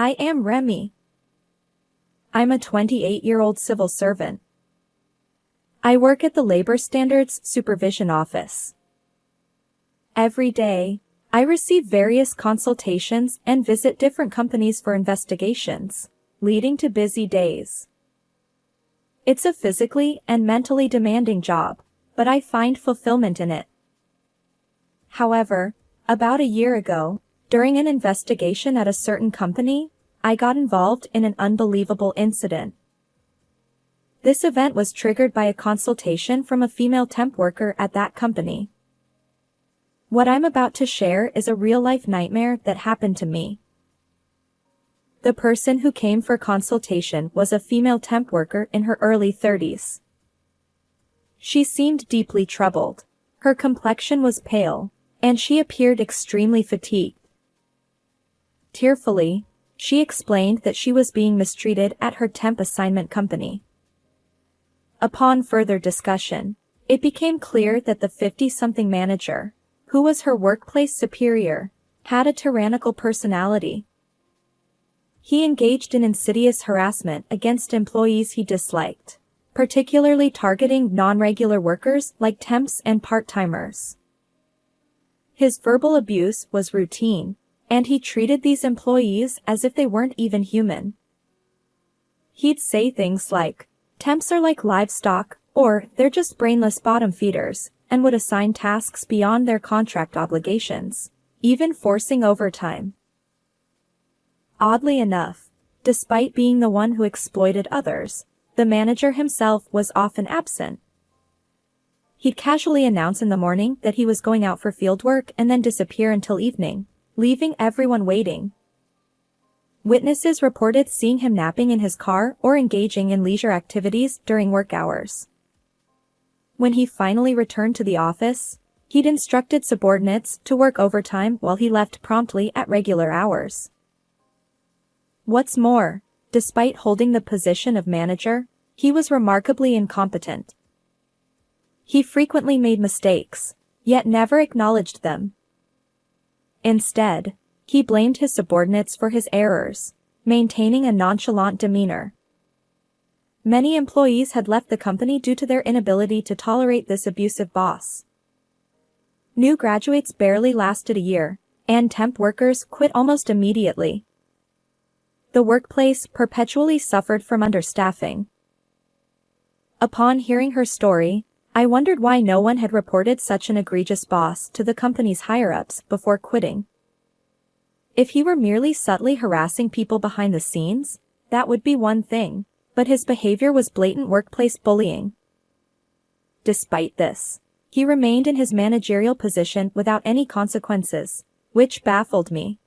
I am Remy. I'm a 28-year-old civil servant. I work at the Labor Standards Supervision Office. Every day, I receive various consultations and visit different companies for investigations, leading to busy days. It's a physically and mentally demanding job, but I find fulfillment in it. However, about a year ago, during an investigation at a certain company, I got involved in an unbelievable incident. This event was triggered by a consultation from a female temp worker at that company. What I'm about to share is a real-life nightmare that happened to me. The person who came for consultation was a female temp worker in her early 30s. She seemed deeply troubled. Her complexion was pale, and she appeared extremely fatigued. Tearfully, she explained that she was being mistreated at her temp assignment company. Upon further discussion, it became clear that the 50-something manager, who was her workplace superior, had a tyrannical personality. He engaged in insidious harassment against employees he disliked, particularly targeting non-regular workers like temps and part-timers. His verbal abuse was routine, and he treated these employees as if they weren't even human. He'd say things like, "Temps are like livestock," or "they're just brainless bottom feeders," and would assign tasks beyond their contract obligations, even forcing overtime. Oddly enough, despite being the one who exploited others, the manager himself was often absent. He'd casually announce in the morning that he was going out for field work and then disappear until evening, leaving everyone waiting. Witnesses reported seeing him napping in his car or engaging in leisure activities during work hours. When he finally returned to the office, he'd instructed subordinates to work overtime while he left promptly at regular hours. What's more, despite holding the position of manager, he was remarkably incompetent. He frequently made mistakes, yet never acknowledged them. Instead, he blamed his subordinates for his errors, maintaining a nonchalant demeanor. Many employees had left the company due to their inability to tolerate this abusive boss. New graduates barely lasted a year, and temp workers quit almost immediately. The workplace perpetually suffered from understaffing. Upon hearing her story, I wondered why no one had reported such an egregious boss to the company's higher-ups before quitting. If he were merely subtly harassing people behind the scenes, that would be one thing, but his behavior was blatant workplace bullying. Despite this, he remained in his managerial position without any consequences, which baffled me.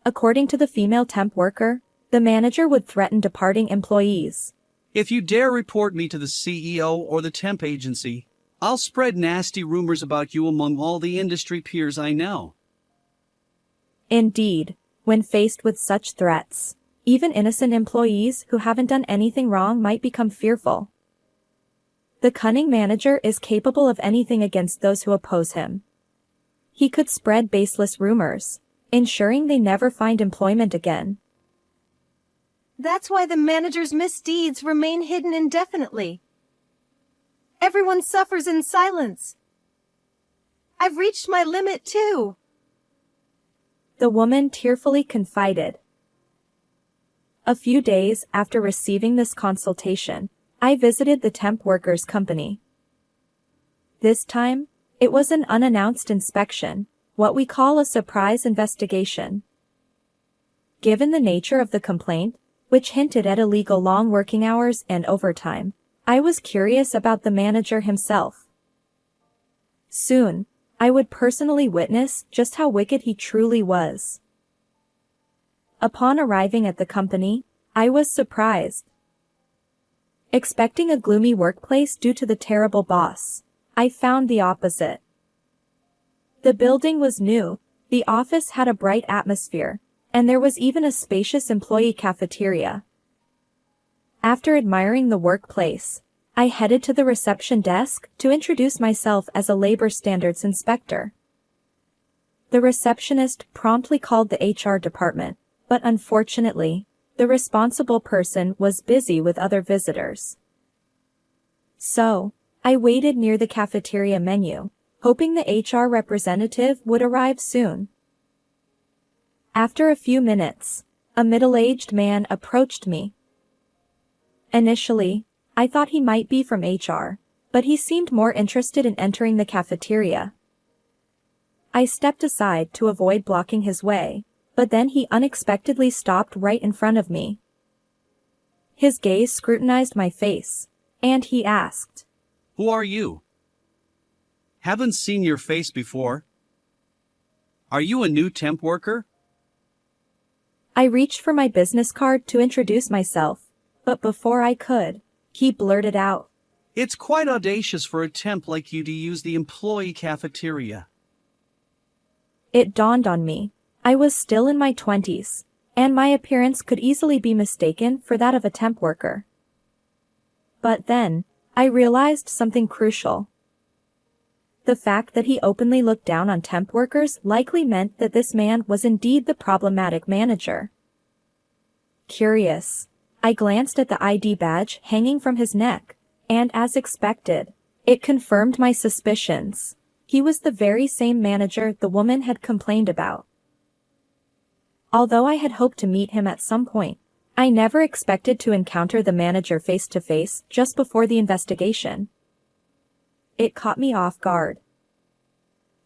According to the female temp worker, the manager would threaten departing employees. "If you dare report me to the CEO or the temp agency, I'll spread nasty rumors about you among all the industry peers I know." Indeed, when faced with such threats, even innocent employees who haven't done anything wrong might become fearful. The cunning manager is capable of anything against those who oppose him. He could spread baseless rumors, ensuring they never find employment again. That's why the manager's misdeeds remain hidden indefinitely. Everyone suffers in silence. I've reached my limit too. The woman tearfully confided. A few days after receiving this consultation, I visited the temp workers' company. This time, it was an unannounced inspection, what we call a surprise investigation. Given the nature of the complaint, which hinted at illegal long working hours and overtime, I was curious about the manager himself. Soon, I would personally witness just how wicked he truly was. Upon arriving at the company, I was surprised. Expecting a gloomy workplace due to the terrible boss, I found the opposite. The building was new, the office had a bright atmosphere, and there was even a spacious employee cafeteria. After admiring the workplace, I headed to the reception desk to introduce myself as a labor standards inspector. The receptionist promptly called the HR department, But unfortunately, the responsible person was busy with other visitors. So, I waited near the cafeteria menu, hoping the HR representative would arrive soon. After a few minutes, a middle-aged man approached me. Initially, I thought he might be from HR, but he seemed more interested in entering the cafeteria. I stepped aside to avoid blocking his way, but then he unexpectedly stopped right in front of me. His gaze scrutinized my face, and he asked, Who are you? Haven't seen your face before. Are you a new temp worker? I reached for my business card to introduce myself, but before I could, he blurted out, It's quite audacious for a temp like you to use the employee cafeteria. It dawned on me. I was still in my 20s, and my appearance could easily be mistaken for that of a temp worker. But then, I realized something crucial. The fact that he openly looked down on temp workers likely meant that this man was indeed the problematic manager. Curious, I glanced at the ID badge hanging from his neck, and as expected, it confirmed my suspicions. He was the very same manager the woman had complained about. Although I had hoped to meet him at some point, I never expected to encounter the manager face to face just before the investigation. It caught me off guard.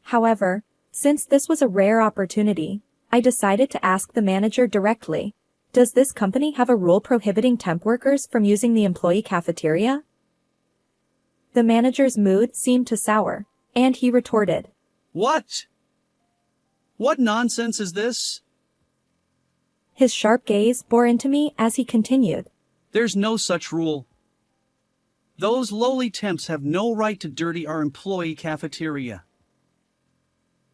However, since this was a rare opportunity, I decided to ask the manager directly, Does this company have a rule prohibiting temp workers from using the employee cafeteria? The manager's mood seemed to sour, and he retorted, What? What nonsense is this? His sharp gaze bore into me as he continued, There's no such rule. Those lowly temps have no right to dirty our employee cafeteria.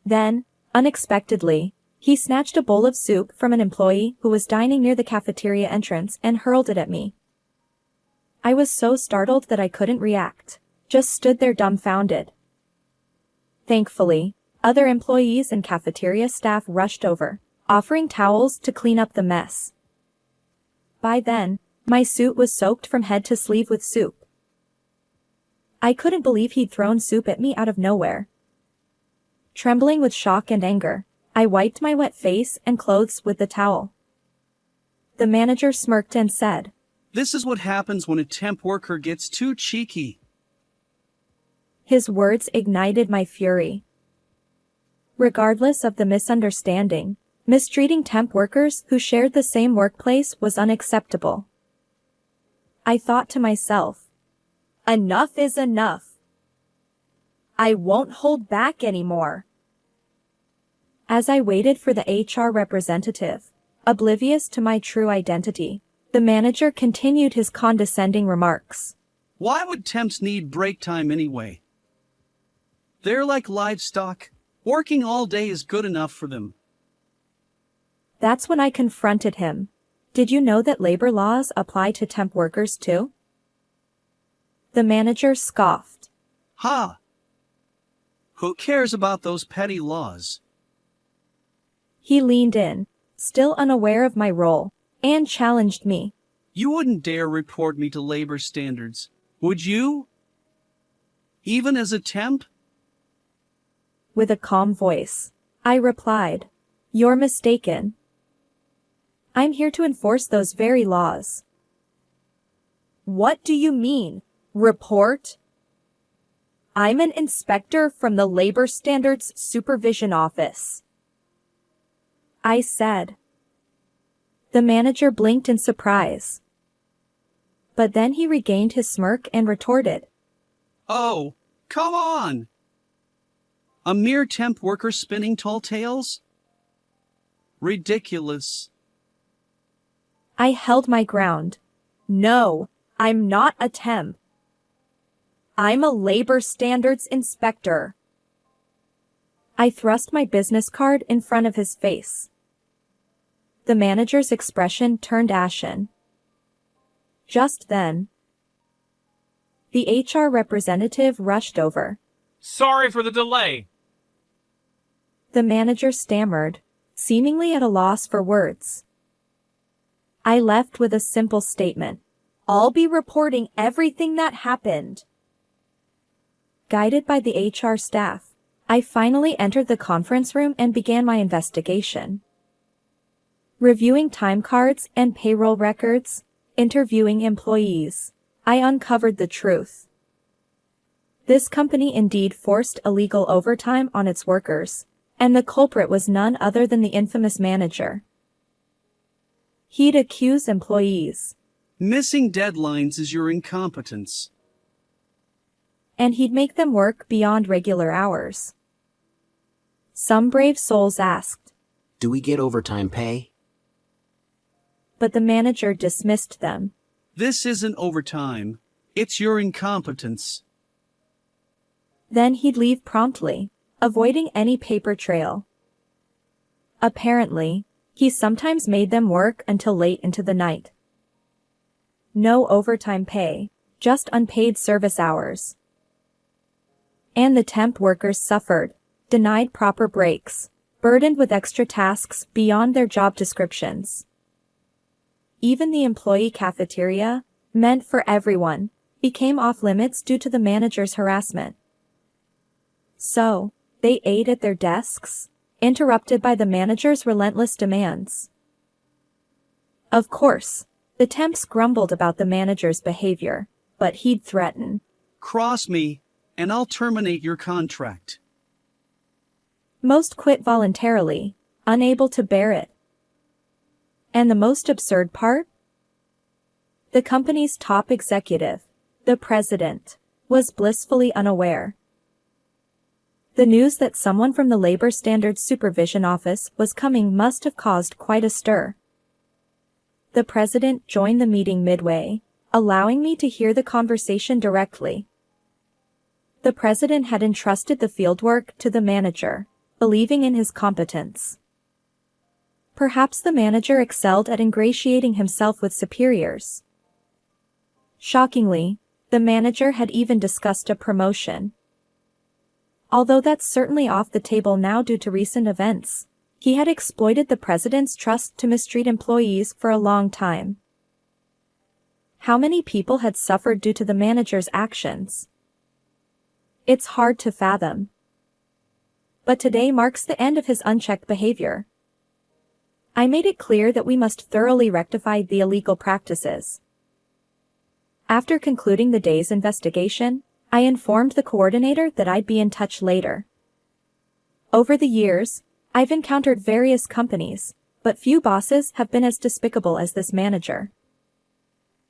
Then, unexpectedly, he snatched a bowl of soup from an employee who was dining near the cafeteria entrance and hurled it at me. I was so startled that I couldn't react, just stood there dumbfounded. Thankfully, other employees and cafeteria staff rushed over, offering towels to clean up the mess. By then, my suit was soaked from head to sleeve with soup. I couldn't believe he'd thrown soup at me out of nowhere. Trembling with shock and anger, I wiped my wet face and clothes with the towel. The manager smirked and said, This is what happens when a temp worker gets too cheeky. His words ignited my fury. Regardless of the misunderstanding, mistreating temp workers who shared the same workplace was unacceptable. I thought to myself, Enough is enough. I won't hold back anymore. As I waited for the HR representative, oblivious to my true identity, the manager continued his condescending remarks. Why would temps need break time anyway? They're like livestock. Working all day is good enough for them. That's when I confronted him. Did you know that labor laws apply to temp workers too? The manager scoffed. Ha! Who cares about those petty laws? He leaned in, still unaware of my role, and challenged me. You wouldn't dare report me to labor standards, would you? Even as a temp? With a calm voice, I replied, You're mistaken. I'm here to enforce those very laws. What do you mean, report? I'm an inspector from the Labor Standards Supervision Office, I said. The manager blinked in surprise. But then he regained his smirk and retorted, Oh, come on! A mere temp worker spinning tall tales? Ridiculous. I held my ground. No, I'm not a temp. I'm a labor standards inspector. I thrust my business card in front of his face. The manager's expression turned ashen. Just then, the HR representative rushed over. Sorry for the delay. The manager stammered, seemingly at a loss for words. I left with a simple statement. I'll be reporting everything that happened. Guided by the HR staff, I finally entered the conference room and began my investigation. Reviewing time cards and payroll records, interviewing employees, I uncovered the truth. This company indeed forced illegal overtime on its workers, and the culprit was none other than the infamous manager. He'd accuse employees. Missing deadlines is your incompetence. And he'd make them work beyond regular hours. Some brave souls asked. Do we get overtime pay? But the manager dismissed them. This isn't overtime. It's your incompetence. Then he'd leave promptly, avoiding any paper trail. Apparently, he sometimes made them work until late into the night. No overtime pay, just unpaid service hours. And the temp workers suffered, denied proper breaks, burdened with extra tasks beyond their job descriptions. Even the employee cafeteria, meant for everyone, became off limits due to the manager's harassment. So, they ate at their desks, interrupted by the manager's relentless demands. Of course, the temps grumbled about the manager's behavior, but he'd threaten. Cross me, and I'll terminate your contract. Most quit voluntarily, unable to bear it. And the most absurd part? The company's top executive, the president, was blissfully unaware. The news that someone from the Labor Standards Supervision Office was coming must have caused quite a stir. The president joined the meeting midway, allowing me to hear the conversation directly. The president had entrusted the fieldwork to the manager, believing in his competence. Perhaps the manager excelled at ingratiating himself with superiors. Shockingly, the manager had even discussed a promotion. Although that's certainly off the table now due to recent events, he had exploited the president's trust to mistreat employees for a long time. How many people had suffered due to the manager's actions? It's hard to fathom. But today marks the end of his unchecked behavior. I made it clear that we must thoroughly rectify the illegal practices. After concluding the day's investigation, I informed the coordinator that I'd be in touch later. Over the years, I've encountered various companies, but few bosses have been as despicable as this manager.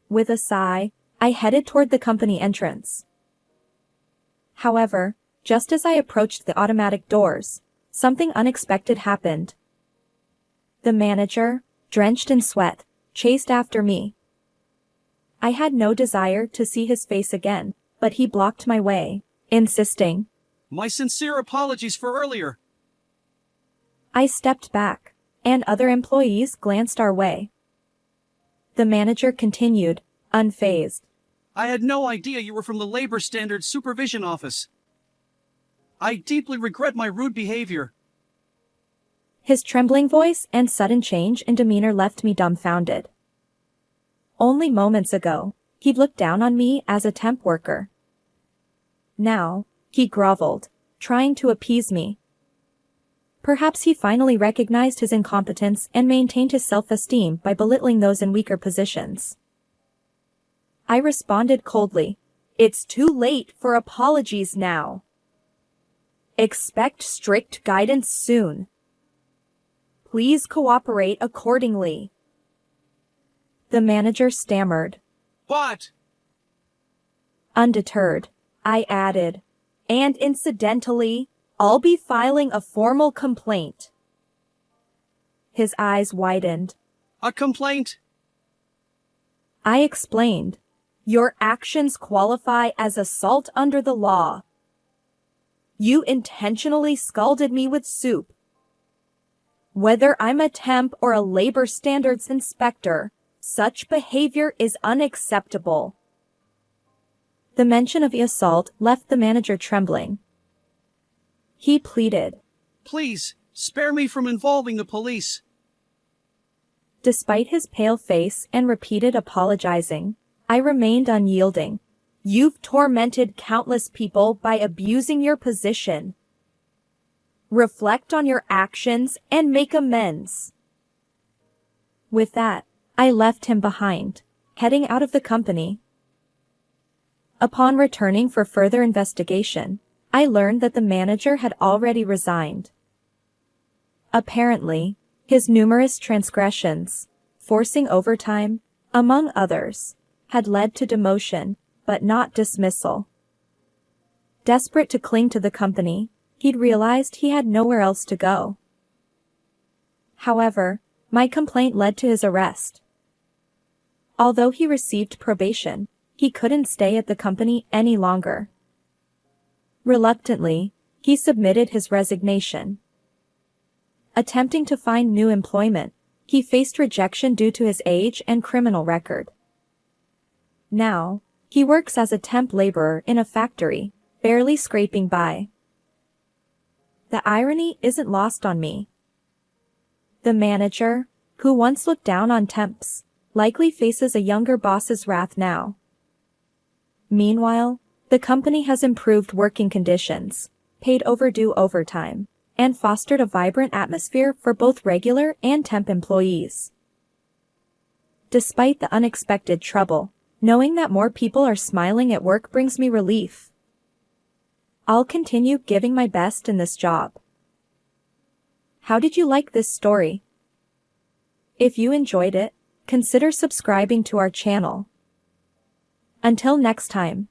With a sigh, I headed toward the company entrance. However, just as I approached the automatic doors, something unexpected happened. The manager, drenched in sweat, chased after me. I had no desire to see his face again, but he blocked my way, insisting. My sincere apologies for earlier. I stepped back, and other employees glanced our way. The manager continued, unfazed. I had no idea you were from the Labor Standards Supervision Office. I deeply regret my rude behavior. His trembling voice and sudden change in demeanor left me dumbfounded. Only moments ago, he'd looked down on me as a temp worker. Now, he groveled, trying to appease me. Perhaps he finally recognized his incompetence and maintained his self-esteem by belittling those in weaker positions. I responded coldly. It's too late for apologies now. Expect strict guidance soon. Please cooperate accordingly. The manager stammered. What? Undeterred, I added, and incidentally, I'll be filing a formal complaint. His eyes widened. A complaint? I explained. Your actions qualify as assault under the law. You intentionally scalded me with soup. Whether I'm a temp or a labor standards inspector, such behavior is unacceptable. The mention of the assault left the manager trembling. He pleaded. Please, spare me from involving the police. Despite his pale face and repeated apologizing, I remained unyielding. You've tormented countless people by abusing your position. Reflect on your actions and make amends. With that, I left him behind, heading out of the company. Upon returning for further investigation, I learned that the manager had already resigned. Apparently, his numerous transgressions, forcing overtime, among others, had led to demotion, but not dismissal. Desperate to cling to the company, he'd realized he had nowhere else to go. However, my complaint led to his arrest. Although he received probation, he couldn't stay at the company any longer. Reluctantly, he submitted his resignation. Attempting to find new employment, he faced rejection due to his age and criminal record. Now, he works as a temp laborer in a factory, barely scraping by. The irony isn't lost on me. The manager, who once looked down on temps, likely faces a younger boss's wrath now. Meanwhile, the company has improved working conditions, paid overdue overtime, and fostered a vibrant atmosphere for both regular and temp employees. Despite the unexpected trouble, knowing that more people are smiling at work brings me relief. I'll continue giving my best in this job. How did you like this story? If you enjoyed it, consider subscribing to our channel. Until next time.